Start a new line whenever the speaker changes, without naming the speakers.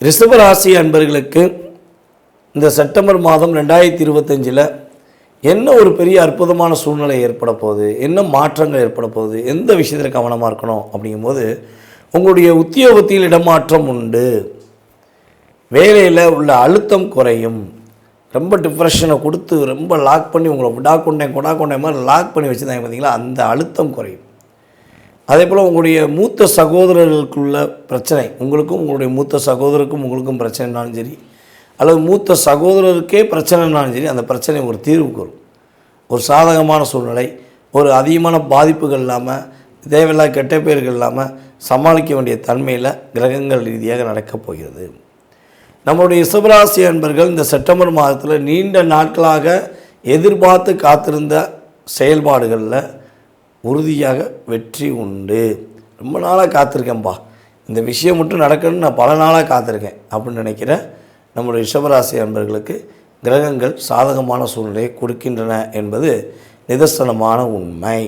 ரிஷபராசி அன்பர்களுக்கு இந்த செப்டம்பர் மாதம் 2025 என்ன ஒரு பெரிய அற்புதமான சூழ்நிலை ஏற்பட போகுது, என்ன மாற்றங்கள் ஏற்பட போகுது, எந்த விஷயத்தில் கவனமாக இருக்கணும் அப்படிங்கும்போது, உங்களுடைய உத்தியோகத்தில் இடமாற்றம் உண்டு, வேலையில் உள்ள அழுத்தம் குறையும், ரொம்ப டிப்ரெஷனை கொடுத்து ரொம்ப லாக் பண்ணி உங்களை கொண்டேன் மாதிரி லாக் பண்ணி வச்சுருந்தாங்க பார்த்தீங்களா, அந்த அழுத்தம் குறையும். அதே போல் உங்களுடைய மூத்த சகோதரர்களுக்குள்ள பிரச்சனை, உங்களுக்கும் உங்களுடைய மூத்த சகோதரருக்கும் உங்களுக்கும் பிரச்சனைனாலும் சரி, அல்லது மூத்த சகோதரருக்கே பிரச்சனைனாலும் சரி, அந்த பிரச்சனை ஒரு தீர்வுக்கு வரும். ஒரு சாதகமான சூழ்நிலை, ஒரு அதிகமான பாதிப்புகள் இல்லாமல், தேவையில்லாத கெட்ட பெயர்கள் இல்லாமல் சமாளிக்க வேண்டிய தன்மையில் கிரகங்கள் ரீதியாக நடக்கப் போகிறது. நம்மளுடைய ரிஷபராசி அன்பர்கள் இந்த செப்டம்பர் மாதத்தில் நீண்ட நாட்களாக எதிர்பார்த்து காத்திருந்த செயல்பாடுகளில் உறுதியாக வெற்றி உண்டு. ரொம்ப நாளாக காத்திருக்கேன்ப்பா, இந்த விஷயம் மட்டும் நடக்கணும்னு நான் பல நாளாக காத்திருக்கேன் அப்படின்னு நினைக்கிற நம்முடைய ரிஷபராசி அன்பர்களுக்கு கிரகங்கள் சாதகமான சூழ்நிலையை கொடுக்கின்றன என்பது நிதர்சனமான உண்மை.